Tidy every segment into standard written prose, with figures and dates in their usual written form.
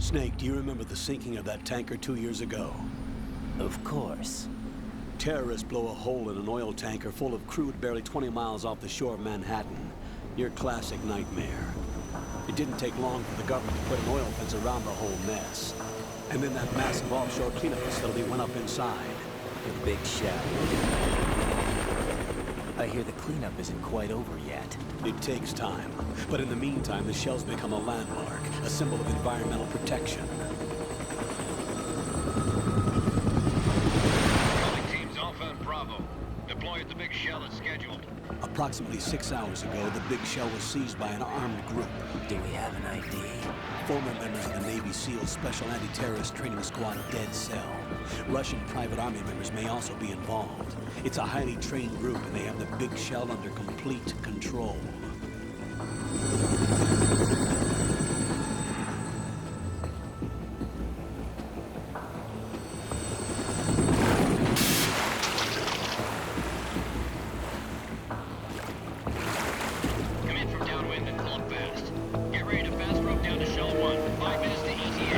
Snake, do you remember the sinking of that tanker 2 years ago? Of course. Terrorists blow a hole in an oil tanker full of crude barely 20 miles off the shore of Manhattan. Your classic nightmare. It didn't take long for the government to put an oil fence around the whole mess. And then that massive offshore cleanup facility went up inside. The Big Shell. I hear the cleanup isn't quite over yet. It takes time. But in the meantime, the shell's become a landmark, a symbol of environmental protection. Calling teams Alpha and Bravo. Deploy at the Big Shell as scheduled. Approximately 6 hours ago, the Big Shell was seized by an armed group. Do we have an ID? Former members of the Navy SEAL Special Anti-Terrorist Training Squad Dead Cell. Russian private army members may also be involved. It's a highly trained group, and they have the Big Shell under complete control. Come in from downwind and pull up fast. Get ready to fast rope down to Shell 1. 5 minutes to ETA.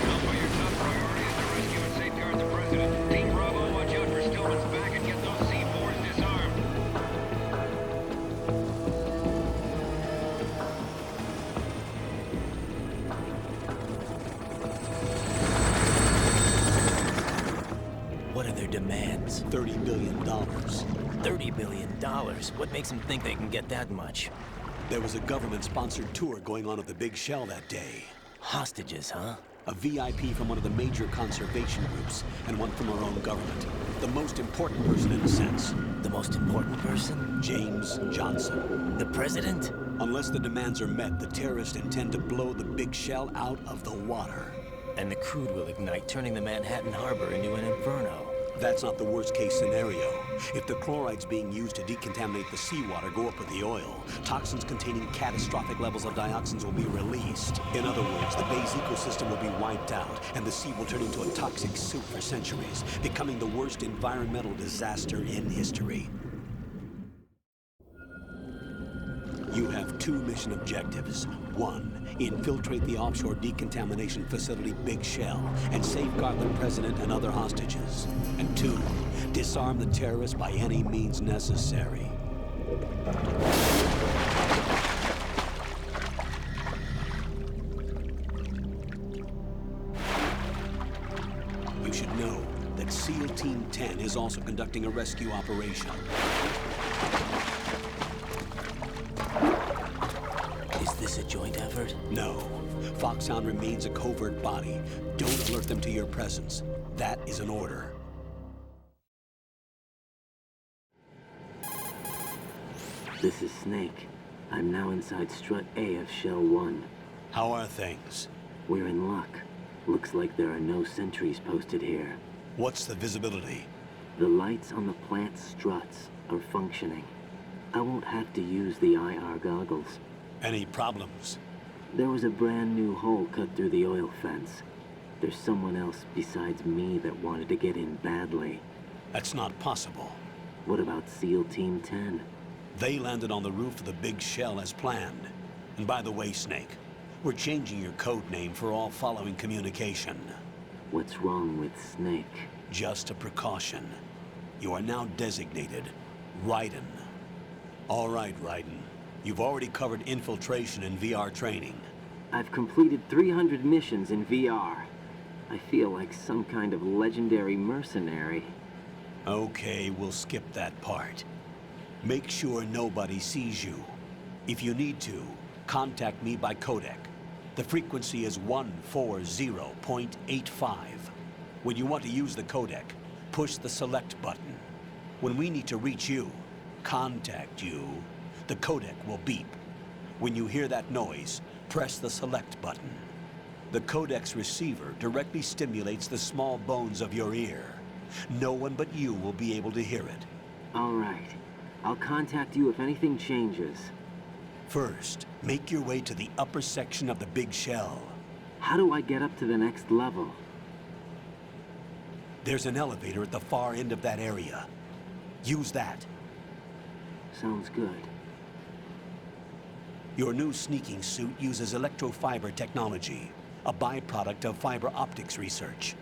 Alpha, your top priority is to rescue and safeguard the President. Team Bravo, watch out for Stillman's back and get those C4s disarmed. What are their demands? $30 billion. $30 billion? What makes them think they can get that much? There was a government-sponsored tour going on at the Big Shell that day. Hostages, huh? A VIP from one of the major conservation groups, and one from our own government. The most important person in a sense. The most important person? James Johnson. The President? Unless the demands are met, the terrorists intend to blow the Big Shell out of the water. And the crude will ignite, turning the Manhattan Harbor into an inferno. That's not the worst-case scenario. If the chlorides being used to decontaminate the seawater go up with the oil, toxins containing catastrophic levels of dioxins will be released. In other words, the bay's ecosystem will be wiped out, and the sea will turn into a toxic soup for centuries, becoming the worst environmental disaster in history. You have 2 mission objectives. 1, infiltrate the offshore decontamination facility Big Shell and safeguard the President and other hostages. And 2, disarm the terrorists by any means necessary. You should know that SEAL Team 10 is also conducting a rescue operation. Is this a joint effort? No. Foxhound remains a covert body. Don't alert them to your presence. That is an order. This is Snake. I'm now inside Strut A of Shell 1. How are things? We're in luck. Looks like there are no sentries posted here. What's the visibility? The lights on the plant's struts are functioning. I won't have to use the IR goggles. Any problems? There was a brand new hole cut through the oil fence. There's someone else besides me that wanted to get in badly. That's not possible. What about SEAL Team 10? They landed on the roof of the Big Shell as planned. And by the way, Snake, we're changing your code name for all following communication. What's wrong with Snake? Just a precaution. You are now designated Raiden. All right, Raiden. You've already covered infiltration and VR training. I've completed 300 missions in VR. I feel like some kind of legendary mercenary. Okay, we'll skip that part. Make sure nobody sees you. If you need to, contact me by codec. The frequency is 140.85. When you want to use the codec, push the select button. When we need to reach you, contact you, the codec will beep. When you hear that noise, press the select button. The codec's receiver directly stimulates the small bones of your ear. No one but you will be able to hear it. All right. I'll contact you if anything changes. First, make your way to the upper section of the Big Shell. How do I get up to the next level? There's an elevator at the far end of that area. Use that. Sounds good. Your new sneaking suit uses electrofiber technology. a byproduct of fiber optics research.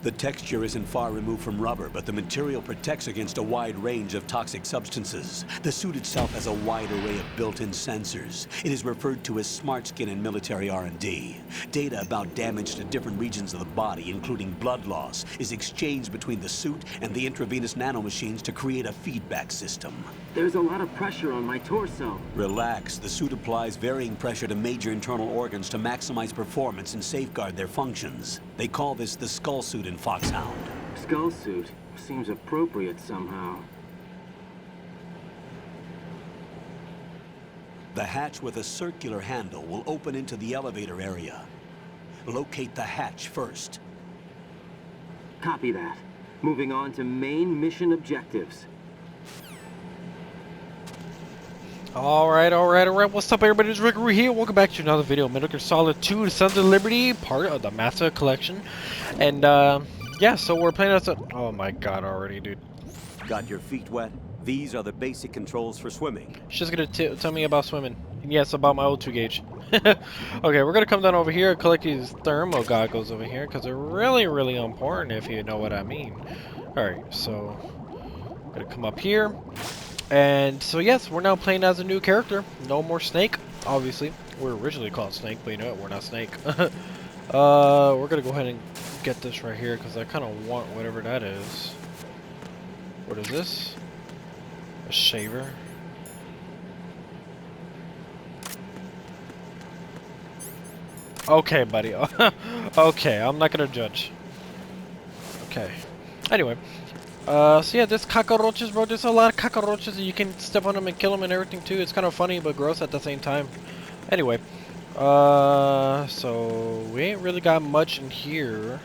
The texture isn't far removed from rubber, but the material protects against a wide range of toxic substances. The suit itself has a wide array of built-in sensors. It is referred to as smart skin in military R&D. Data about damage to different regions of the body, including blood loss, is exchanged between the suit and the intravenous nanomachines to create a feedback system. There's a lot of pressure on my torso. Relax. The suit applies varying pressure to major internal organs to maximize performance and safeguard their functions. They call this the skull suit in Foxhound. Skull suit seems appropriate somehow. The hatch with a circular handle will open into the elevator area. Locate the hatch first. Copy that. Moving on to main mission objectives. Alright. What's up, everybody? It's Rick here. Welcome back to another video of Metal Gear Solid 2: Sons of Liberty, part of the Master Collection. And, yeah, so we're playing as a... Oh my god, already, dude. Got your feet wet? These are the basic controls for swimming. She's gonna tell me about swimming. And yes, about my O2 gauge. Okay, we're gonna come down over here and collect these thermal goggles over here, because they're really, really important, if you know what I mean. Alright, so... Gonna come up here. And so yes, we're now playing as a new character. No more Snake, obviously. We're originally called Snake, but you know what? We're not Snake. We're gonna go ahead and get this right here because I kind of want whatever that is. What is this? A shaver. Okay, buddy. Okay, I'm not gonna judge. Okay. Anyway. So yeah, there's cockroaches, bro. There's a lot of cockroaches, and you can step on them and kill them and everything too. It's kind of funny but gross at the same time. Anyway, so we ain't really got much in here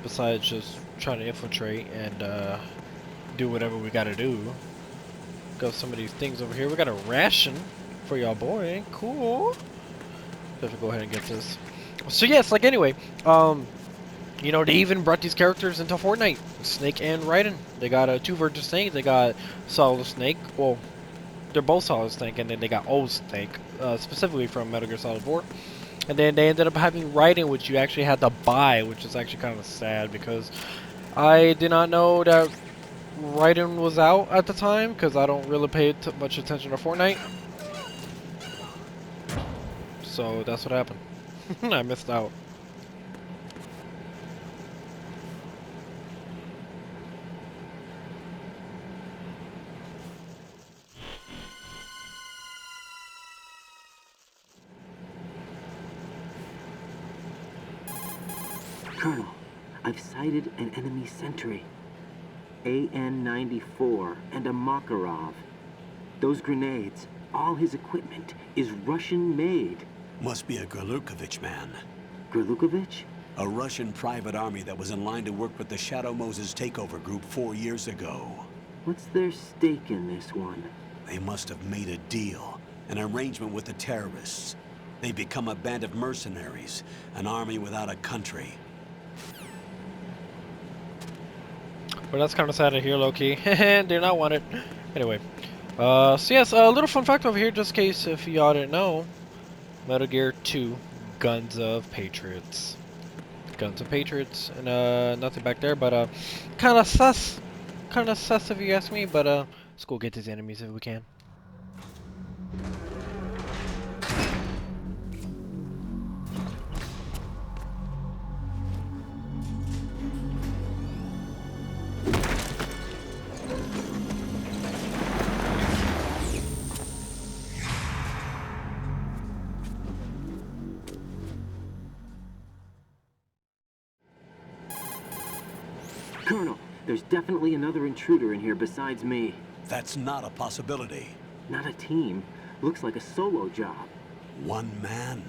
besides just trying to infiltrate and do whatever we gotta do. Got some of these things over here. We got a ration for y'all, boy. Cool. Let's go ahead and get this. So yes, like anyway, you know, they even brought these characters into Fortnite. Snake and Raiden. They got two versions of Snake. They got Solid Snake. Well, they're both Solid Snake, and then they got Old Snake, specifically from Metal Gear Solid 4. And then they ended up having Raiden, which you actually had to buy, which is actually kind of sad because I did not know that Raiden was out at the time because I don't really pay much attention to Fortnite. So that's what happened. I missed out. Colonel, I've sighted an enemy sentry. AN-94 and a Makarov. Those grenades, all his equipment, is Russian-made. Must be a Grlukovich man. Grlukovich? A Russian private army that was in line to work with the Shadow Moses takeover group 4 years ago. What's their stake in this one? They must have made a deal, an arrangement with the terrorists. They become a band of mercenaries, an army without a country. But that's kind of sad to hear, low-key. Do not want it. Anyway. So yes, a little fun fact over here, just in case if y'all didn't know. Metal Gear 2, Guns of Patriots. Guns of Patriots. And nothing back there, but kind of sus. Kind of sus if you ask me, but let's go get these enemies if we can. Colonel, there's definitely another intruder in here besides me. That's not a possibility. Not a team. Looks like a solo job. One man.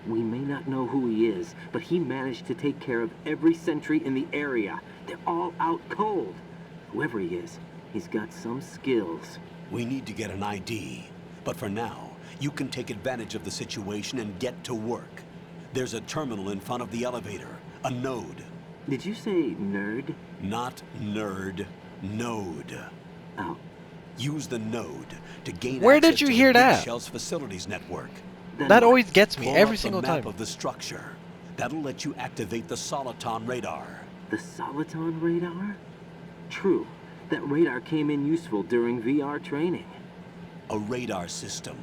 We may not know who he is, but he managed to take care of every sentry in the area. They're all out cold. Whoever he is, he's got some skills. We need to get an ID. But for now, you can take advantage of the situation and get to work. There's a terminal in front of the elevator. A node. Did you say nerd? Not nerd. Node. Oh, Use the node to gain Where did access you to hear the Big that? Shell's facilities network. That always gets me Pull every up single the map time. of the structure. That'll let you activate the Soliton radar. The Soliton radar? True. That radar came in useful during VR training. A radar system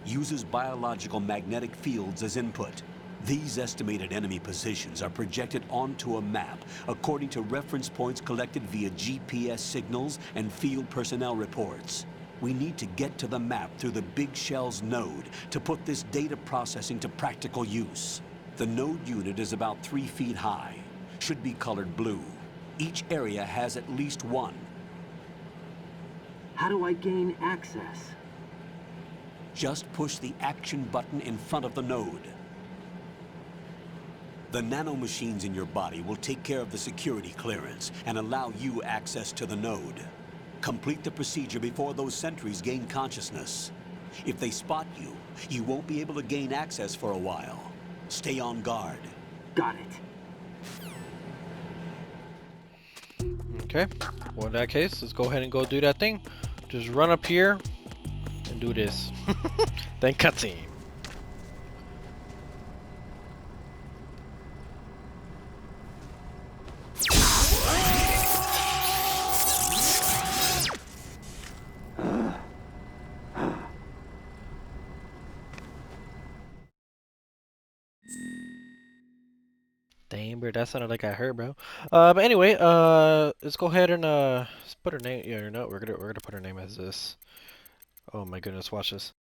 uses biological magnetic fields as input. These estimated enemy positions are projected onto a map according to reference points collected via GPS signals and field personnel reports. We need to get to the map through the Big Shell's node to put this data processing to practical use. The node unit is about 3 feet high, should be colored blue. Each area has at least one. How do I gain access? Just push the action button in front of the node. The nanomachines in your body will take care of the security clearance and allow you access to the node. Complete the procedure before those sentries gain consciousness. If they spot you, you won't be able to gain access for a while. Stay on guard. Got it. Okay. Well, in that case, let's go ahead and go do that thing. Just run up here and do this. Then cutscene. Damn, bro, that sounded like I heard, bro. But anyway, let's go ahead and let's put her name. Yeah, no, we're gonna put her name as this. Oh my goodness, watch this.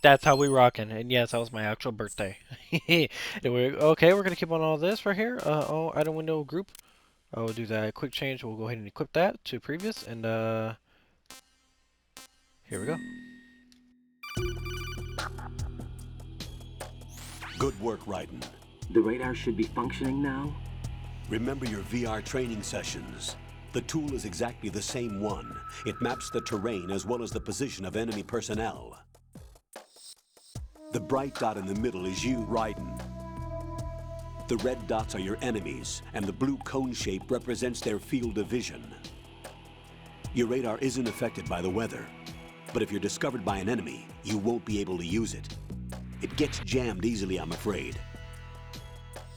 That's how we rockin', and yes, that was my actual birthday. Okay, we're gonna keep on all this right here. Oh, item window group. I'll do that quick change. We'll go ahead and equip that to previous, and here we go. Good work, Raiden. The radar should be functioning now? Remember your VR training sessions. The tool is exactly the same one. It maps the terrain as well as the position of enemy personnel. The bright dot in the middle is you, Raiden. The red dots are your enemies, and the blue cone shape represents their field of vision. Your radar isn't affected by the weather, but if you're discovered by an enemy, you won't be able to use it. It gets jammed easily, I'm afraid.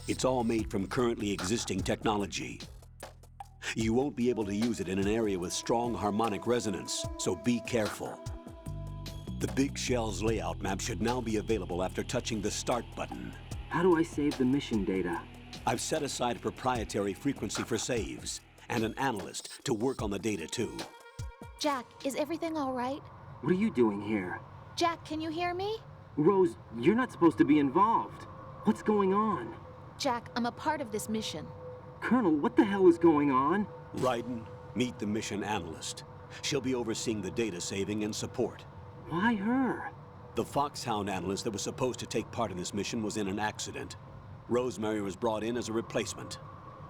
It's all made from currently existing technology. You won't be able to use it in an area with strong harmonic resonance, so be careful. The Big Shell's layout map should now be available after touching the Start button. How do I save the mission data? I've set aside a proprietary frequency for saves, and an analyst to work on the data too. Jack, is everything all right? What are you doing here? Jack, can you hear me? Rose, you're not supposed to be involved. What's going on? Jack, I'm a part of this mission. Colonel, what the hell is going on? Raiden, meet the mission analyst. She'll be overseeing the data saving and support. Why her? The Foxhound analyst that was supposed to take part in this mission was in an accident. Rosemary was brought in as a replacement.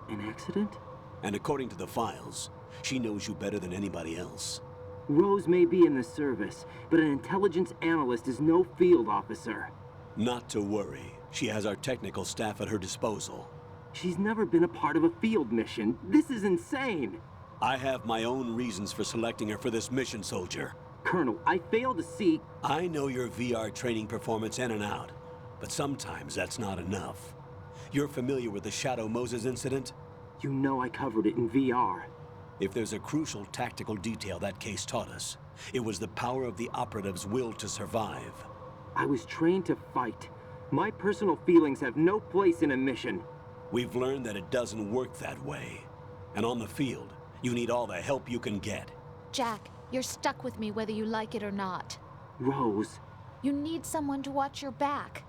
An accident? And according to the files, she knows you better than anybody else. Rose may be in the service, but an intelligence analyst is no field officer. Not to worry. She has our technical staff at her disposal. She's never been a part of a field mission. This is insane. I have my own reasons for selecting her for this mission, soldier. Colonel, I fail to see... I know your VR training performance in and out, but sometimes that's not enough. You're familiar with the Shadow Moses incident? You know I covered it in VR. If there's a crucial tactical detail that case taught us, it was the power of the operative's will to survive. I was trained to fight. My personal feelings have no place in a mission. We've learned that it doesn't work that way. And on the field, you need all the help you can get. Jack, you're stuck with me whether you like it or not. Rose, You need someone to watch your back.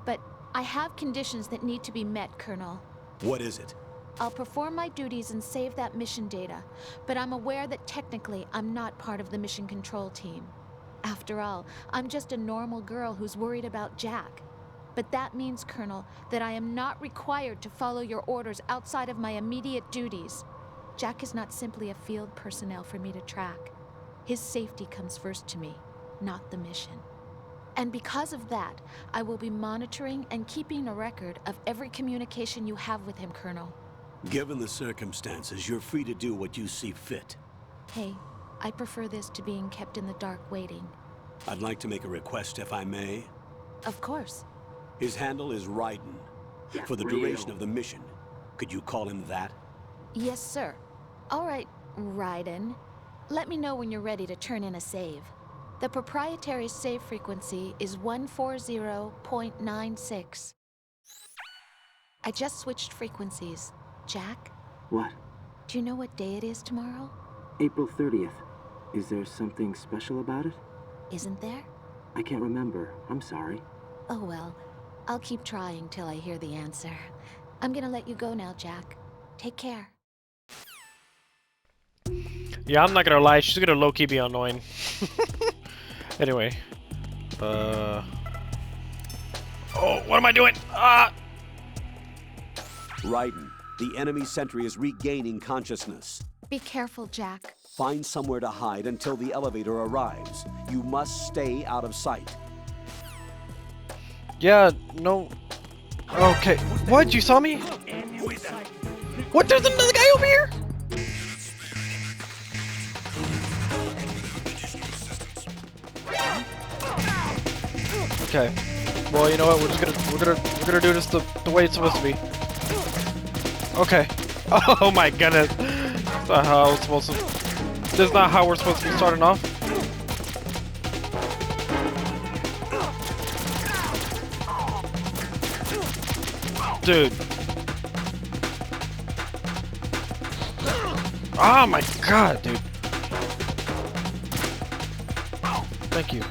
But I have conditions that need to be met, Colonel. What is it? I'll perform my duties and save that mission data, but I'm aware that technically I'm not part of the mission control team. After all, I'm just a normal girl who's worried about Jack. But that means, Colonel, that I am not required to follow your orders outside of my immediate duties. Jack is not simply a field personnel for me to track. His safety comes first to me, not the mission. And because of that, I will be monitoring and keeping a record of every communication you have with him, Colonel. Given the circumstances, you're free to do what you see fit. Hey, I prefer this to being kept in the dark waiting. I'd like to make a request, if I may. Of course. His handle is Raiden. Yeah, For the Rio. duration of the mission, could you call him that? Yes, sir. All right, Raiden. Let me know when you're ready to turn in a save. The proprietary save frequency is 140.96. I just switched frequencies. Jack, What? do you know what day it is tomorrow? April 30th. Is there something special about it? Isn't there? I can't remember. I'm sorry. Oh well, I'll keep trying till I hear the answer. I'm gonna let you go now, Jack. Take care. Yeah, I'm not gonna lie, she's gonna low-key be annoying. Anyway. Oh, what am I doing? Ah! Raiden, the enemy sentry is regaining consciousness. Be careful, Jack. Find somewhere to hide until the elevator arrives. You must stay out of sight. Yeah, no. Okay. What? You saw me? What? There's another guy over here? Okay. Well, you know what? We're gonna do this the way it's supposed to be. Okay. Oh my goodness. That's not how I was supposed to. This is not how we're supposed to be starting off. Dude. Oh my god, dude. Thank you.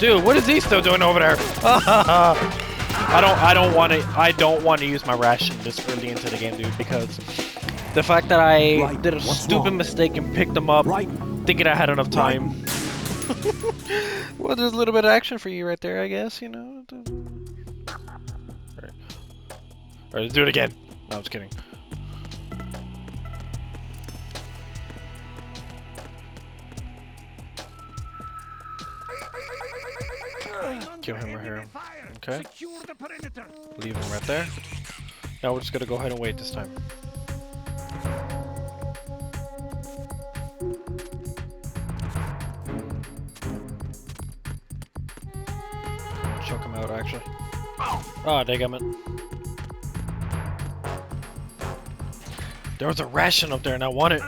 Dude, what is he still doing over there? I don't want to use my ration this early into the game, dude, because the fact that I did a stupid mistake and picked them up thinking I had enough time. Well, there's a little bit of action for you right there, I guess, you know. Alright, let's do it again. No, I'm just kidding. Kill him right here. Okay. Leave him right there. Now we're just gonna go ahead and wait this time. Choke him out, actually. Oh, dagummit. There was a ration up there and I want it.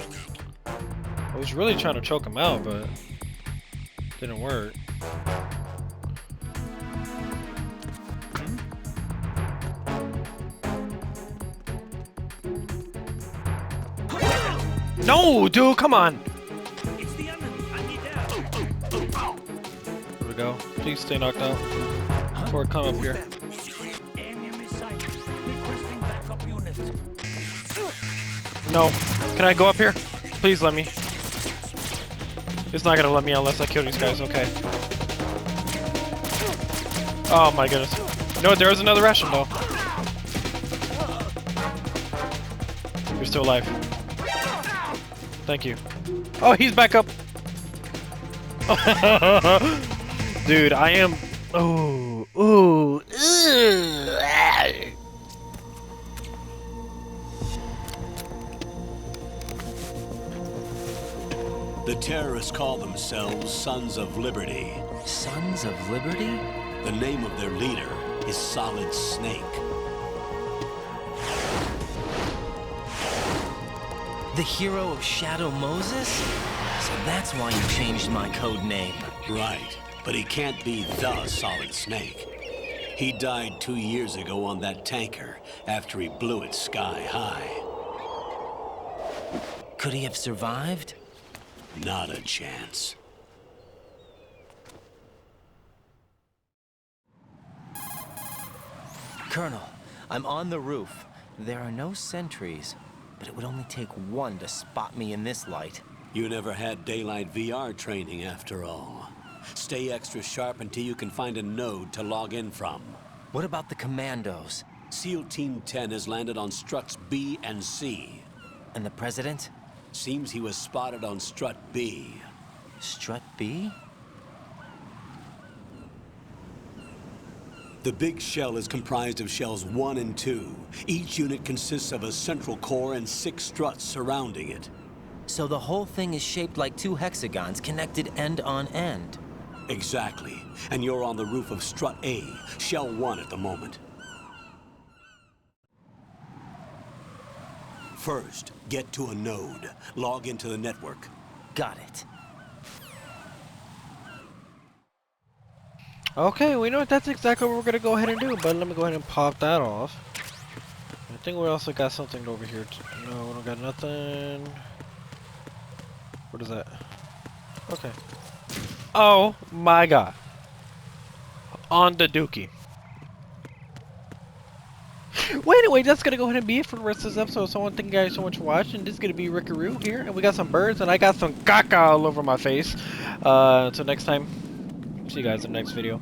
I was really trying to choke him out, but didn't work. No, dude, come on. There we go. Please stay knocked out before it come up here. No. Can I go up here? Please let me. It's not gonna let me unless I kill these guys. Okay. Oh my goodness. No, there was another ration though. You're still alive. Thank you. Oh, he's back up. Dude, I am. Oh, ooh, The terrorists call themselves Sons of Liberty. Sons of Liberty? The name of their leader is Solid Snake. The hero of Shadow Moses? So that's why you changed my code name. Right, but he can't be the Solid Snake. He died 2 years ago on that tanker after he blew it sky high. Could he have survived? Not a chance. Colonel, I'm on the roof. There are no sentries. but it would only take one to spot me in this light. You never had daylight VR training after all. Stay extra sharp until you can find a node to log in from. What about the commandos? SEAL Team 10 has landed on struts B and C. And the president? Seems he was spotted on strut B. Strut B? The big shell is comprised of shells 1 and 2. Each unit consists of a central core and 6 struts surrounding it. So the whole thing is shaped like 2 hexagons connected end on end. Exactly. And you're on the roof of strut A, shell 1 at the moment. First, get to a node. Log into the network. Got it. Okay, we know that's exactly what we're gonna go ahead and do, but let me go ahead and pop that off. I think we also got something over here. No, we don't got nothing. What is that? Okay. Oh my god. On the dookie. Well, anyway, that's gonna go ahead and be it for the rest of this episode. So I want to thank you guys so much for watching. This is gonna be Rickaroo here, and we got some birds, and I got some caca all over my face. Until next time, see you guys in the next video.